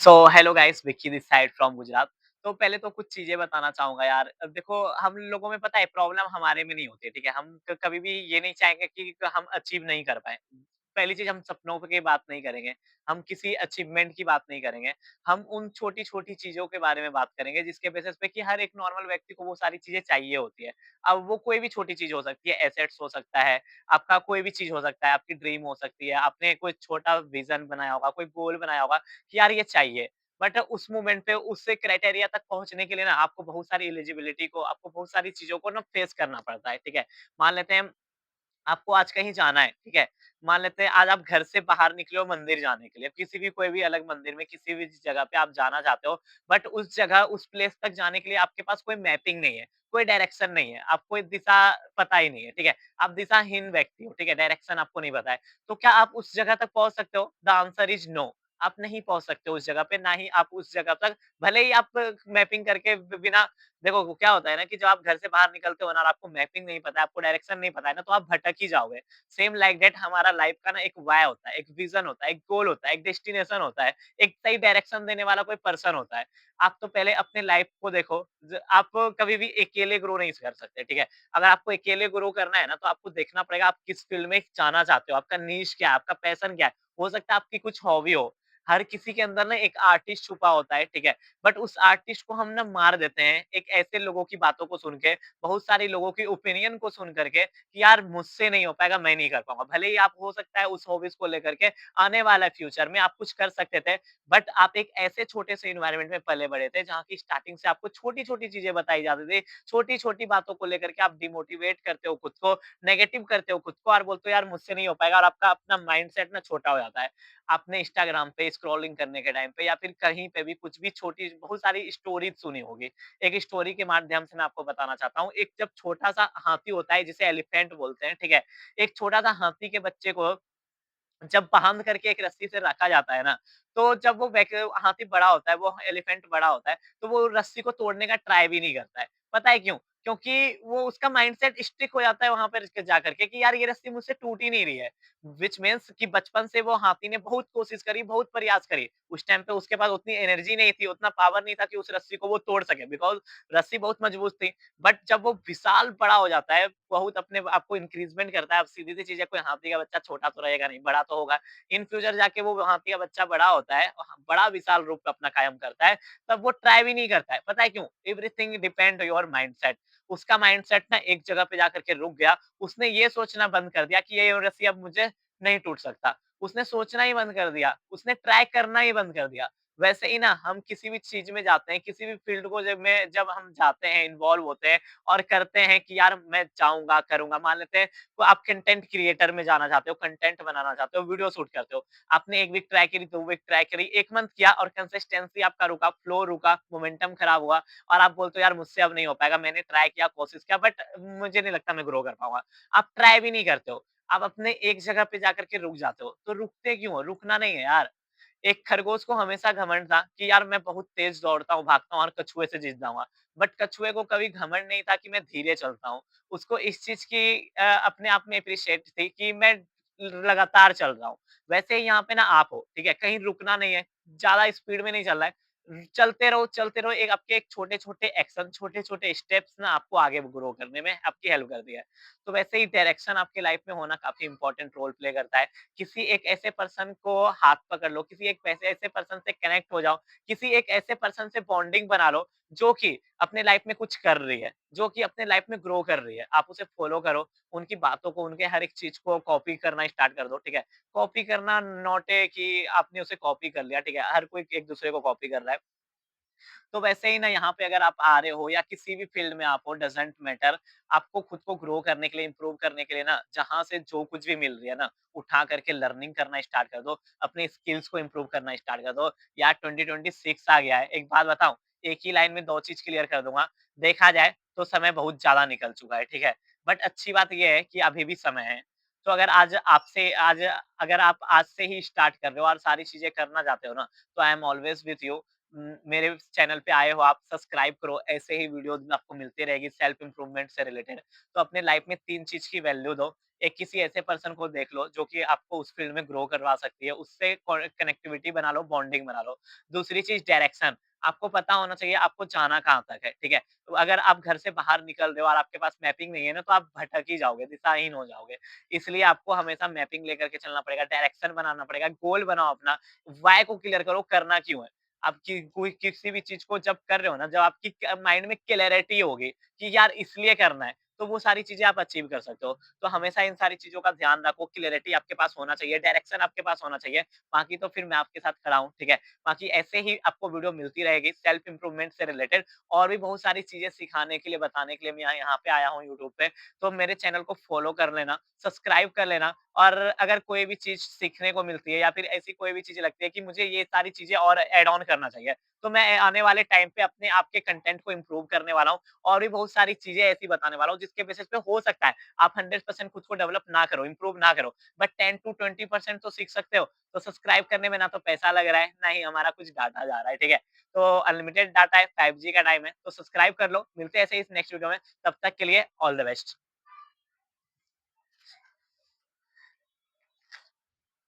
So hello guys, Vicky this side from Gujarat. तो पहले तो कुछ चीजें बताना चाहूंगा यार। अब देखो, हम लोगों में पता है प्रॉब्लम हमारे में नहीं होती है, ठीक है। हम कभी भी ये नहीं चाहेंगे कि हम अचीव नहीं कर पाए। पहली चीज, हम सपनों की बात नहीं करेंगे। हम किसी अचीवमेंट की बात नहीं करेंगे। हम उन छोटी छोटी चीजों के बारे में बात करेंगे जिसके बेसिस पे कि हर एक नॉर्मल व्यक्ति को वो सारी चीजें चाहिए होती है। अब वो कोई भी छोटी चीज हो सकती है, एसेट्स हो सकता है, आपका कोई भी चीज हो सकता है, आपकी ड्रीम हो सकती है, आपने कोई छोटा विजन बनाया होगा, कोई गोल बनाया होगा कि यार ये चाहिए। बट उस मोमेंट पे उससे क्राइटेरिया तक पहुँचने के लिए ना आपको बहुत सारी एलिजिबिलिटी को, आपको बहुत सारी चीज़ों को ना फेस करना पड़ता है, ठीक है? मान लेते हैं आपको आज कहीं जाना है, ठीक है? मान लेते हैं आज आप घर से बाहर निकले हो मंदिर जाने के लिए, किसी भी कोई भी अलग मंदिर में किसी भी जगह पे आप जाना चाहते हो, बट उस जगह, उस प्लेस तक जाने के लिए आपके पास कोई मैपिंग नहीं है, कोई डायरेक्शन नहीं है, आपको दिशा पता ही नहीं है, ठीक है? आप दिशाहीन व्यक्ति हो, ठीक है? डायरेक्शन आपको नहीं पता है, तो क्या आप उस जगह तक पहुँच सकते हो? The answer is no. आप नहीं पहुँच सकते उस जगह पे, ना ही आप उस जगह तक भले ही आप मैपिंग करके बिना देखो क्या होता है ना कि जब आप घर से बाहर निकलते हो ना और आपको मैपिंग नहीं पता है, आपको डायरेक्शन नहीं पता है ना, तो आप भटक ही जाओगे। सेम लाइक दैट हमारा लाइफ का ना एक व्हाय होता है, एक विज़न होता है, एक गोल होता है, एक डेस्टिनेशन होता है, एक सही डायरेक्शन देने वाला कोई पर्सन होता है। आप तो पहले अपने लाइफ को देखो, आप कभी भी अकेले ग्रो नहीं कर सकते, ठीक है? अगर आपको अकेले ग्रो करना है ना, तो आपको देखना पड़ेगा आप किस फील्ड में जाना चाहते हो, आपका नीश क्या है, आपका पैशन क्या है। हो सकता है आपकी कुछ हॉबी हो। हर किसी के अंदर ना एक आर्टिस्ट छुपा होता है, ठीक है? बट उस आर्टिस्ट को हम ना मार देते हैं एक ऐसे लोगों की बातों को सुन के, बहुत सारे लोगों की ओपिनियन को सुन करके कि यार मुझसे नहीं हो पाएगा, मैं नहीं कर पाऊँगा। भले ही आप हो सकता है उस हॉबीज़ को लेकर के आने वाला फ्यूचर में आप कुछ कर सकते थे, बट आप एक ऐसे छोटे से एनवायरनमेंट में पले-बड़े थे जहाँ की स्टार्टिंग से आपको छोटी-छोटी चीज़ें बताई जाती थी। छोटी-छोटी बातों को लेकर के आप डिमोटिवेट करते हो खुद को, नेगेटिव करते हो खुद को और बोलते हो यार मुझसे नहीं हो पाएगा और आपका अपना माइंडसेट ना छोटा हो जाता है। आपने इंस्टाग्राम पे स्क्रॉलिंग करने के टाइम पे या फिर कहीं पे भी कुछ भी छोटी बहुत सारी स्टोरीज सुनी होगी। एक स्टोरी के माध्यम से मैं आपको बताना चाहता हूँ। एक जब छोटा-सा हाथी होता है जिसे एलिफेंट बोलते हैं, ठीक है? एक छोटा-सा हाथी के बच्चे को जब बाँध करके एक रस्सी से रखा जाता है ना, तो जब वो हाथी बड़ा होता है, वो एलिफेंट बड़ा होता है, तो वो रस्सी को तोड़ने का ट्राई भी नहीं करता है। पता है क्यों? क्योंकि वो उसका माइंडसेट स्टिक हो जाता है वहाँ पर जा करके कि यार ये रस्सी मुझसे टूट ही नहीं रही है। व्हिच मीन्स कि बचपन से वो हाथी ने बहुत कोशिश करी, बहुत प्रयास करी। उस टाइम पे उसके पास उतनी एनर्जी नहीं थी, उतना पावर नहीं था कि उस रस्सी को वो तोड़ सके बिकॉज़ रस्सी बहुत मजबूत थी। बट जब वो विशाल बड़ा हो जाता है, बहुत अपने आप को इंक्रीज़मेंट करता है। अब सीधी-सी चीज़ है, कोई हाथी का बच्चा छोटा तो रहेगा नहीं, बड़ा तो होगा। इन फ्यूचर जाके वो हाथी का बच्चा बड़ा होता है, बड़ा विशाल रूप अपना कायम करता है, तब वो ट्राई भी नहीं करता है। पता है क्यों? Everything depend your mindset. उसका माइंडसेट ना एक जगह पे जाकर के रुक गया। उसने ये सोचना बंद कर दिया कि ये रस्सी अब मुझे नहीं टूट सकता। उसने सोचना ही बंद कर दिया, उसने ट्राई करना ही बंद कर दिया। वैसे ही ना हम किसी भी चीज़ में जाते हैं, किसी भी फील्ड को जब हम जाते हैं, इन्वॉल्व होते हैं और करते हैं कि यार मैं जाऊँगा, करूँगा। मान लेते हैं तो आप कंटेंट क्रिएटर में जाना चाहते हो, कंटेंट बनाना चाहते हो, वीडियो शूट करते हो। आपने 1 वीक ट्राई करी, 2 वीक ट्राई करी, 1 मंथ किया और कंसिस्टेंसी आपका रुका, फ्लो रुका, मोमेंटम खराब हुआ और आप बोलते हो यार मुझसे अब नहीं हो पाएगा, मैंने ट्राई किया, कोशिश किया बट मुझे नहीं लगता मैं ग्रो कर पाऊँगा। आप ट्राई भी नहीं करते हो, आप अपने एक जगह पे जाकर के रुक जाते हो। तो रुकते क्यों हो? रुकना नहीं है यार। एक खरगोश को हमेशा घमंड था कि यार मैं बहुत तेज दौड़ता हूँ, भागता हूँ और कछुए से जीत जाऊँगा। बट कछुए को कभी घमंड नहीं था कि मैं धीरे चलता हूँ। उसको इस चीज़ की अपने आप में एप्रिशिएट थी कि मैं लगातार चल रहा हूँ। वैसे ही यहाँ पे ना आप हो, ठीक है? कहीं रुकना नहीं है, ज़्यादा स्पीड में नहीं चलना है। चलते रहो, एक आपके एक छोटे-छोटे एक्शन, छोटे-छोटे स्टेप्स ना आपको आगे ग्रो करने में आपकी हेल्प करती है। तो वैसे ही डायरेक्शन आपकी लाइफ में होना काफ़ी इम्पोर्टेंट रोल प्ले करता है। किसी एक ऐसे पर्सन को हाथ पकड़ लो, किसी एक ऐसे ऐसे पर्सन से कनेक्ट हो जाओ, किसी एक ऐसे पर्सन से बॉन्डिंग बना लो, जो कि अपने लाइफ में कुछ कर रही है, जो कि अपने लाइफ में ग्रो कर रही है। आप उसे फॉलो करो, उनकी बातों को, उनके हर एक चीज़ को कॉपी करना स्टार्ट कर दो, ठीक है? कॉपी करना नॉट ए कि आपने उसे कॉपी कर लिया, ठीक है? हर कोई एक-दूसरे को कॉपी कर रहा है। तो वैसे ही ना यहाँ पे अगर आप आ रहे हो या किसी भी फील्ड में आप हो डज़न्ट मैटर, आपको खुद को ग्रो करने के लिए, इम्प्रूव करने के लिए ना जहाँ से जो कुछ भी मिल रही है ना, उठा करके लर्निंग करना स्टार्ट कर दो, अपने स्किल्स को इम्प्रूव करना स्टार्ट कर दो। यार 2026 आ गया है, एक बात बताऊँ, एक ही लाइन में 2 चीज़ क्लियर कर दूँगा, देखा जाए तो समय बहुत ज़्यादा निकल चुका है, ठीक है? बट अच्छी बात ये है कि अभी भी समय है। तो अगर अगर आप आज से ही स्टार्ट कर रहे हो और सारी चीज़ें करना चाहते हो ना, तो I am always with you. मेरे चैनल पे आए हो आप, सब्सक्राइब करो, ऐसे ही वीडियोज़ आपको मिलती रहेगी सेल्फ इम्प्रूवमेंट से रिलेटेड। तो अपने लाइफ में 3 चीज़ की वैल्यू दो, एक किसी ऐसे पर्सन को देख लो जो कि आपको उस फील्ड में ग्रो करवा सकती है, उससे कनेक्टिविटी बना लो, बॉन्डिंग बना लो। दूसरी चीज़ डायरेक्शन, आपको पता होना चाहिए आपको जाना कहाँ तक है, ठीक है? तो अगर आप घर से बाहर निकल रहे हो और आपके पास मैपिंग नहीं है ना, तो आप भटक ही जाओगे, दिशाहीन हो जाओगे। इसलिए आपको हमेशा मैपिंग लेकर के चलना पड़ेगा, डायरेक्शन बनाना पड़ेगा, गोल बनाओ अपना, व्हाय को क्लियर करो, करना क्यों है? आप कोई किसी भी चीज़ को जब कर रहे हो ना, जब आपकी माइंड में क्लैरिटी होगी कि यार इसलिए करना है, तो वो सारी चीज़ें आप अचीव कर सकते हो। तो हमेशा इन सारी चीज़ों का ध्यान रखो, क्लैरिटी आपके पास होना चाहिए, डायरेक्शन आपके पास होना चाहिए, बाकी तो फिर मैं आपके साथ खड़ा हूँ, ठीक है? बाकी ऐसे ही आपको वीडियो मिलती रहेगी सेल्फ इम्प्रूवमेंट से रिलेटेड, और भी बहुत सारी चीज़ें सिखाने के लिए, बताने के लिए मैं यहाँ पे आया हूँ यूट्यूब पे। तो मेरे चैनल को फॉलो कर लेना, सब्सक्राइब कर लेना, और अगर कोई भी चीज़ सीखने को मिलती है या फिर ऐसी कोई भी चीज़ लगती है कि मुझे ये सारी चीज़ें और ऐड ऑन करना चाहिए, तो मैं आने वाले टाइम पे अपने आप के कंटेंट को इम्प्रूव करने वाला हूँ, और भी बहुत सारी चीज़ें ऐसी बताने वाला हूँ जिसके बेसिस पे हो सकता है आप 100% खुद को डेवलप ना करो, इम्प्रूव ना करो, बट 10 टू 20% तो सीख सकते हो। तो सब्सक्राइब करने में ना तो पैसा लग रहा है, ना ही हमारा कुछ डाटा जा रहा है, ठीक है? तो अनलिमिटेड डाटा है, 5G का टाइम है, तो सब्सक्राइब कर लो। मिलते हैं ऐसे ही इस नेक्स्ट वीडियो में, तब तक के लिए ऑल द बेस्ट।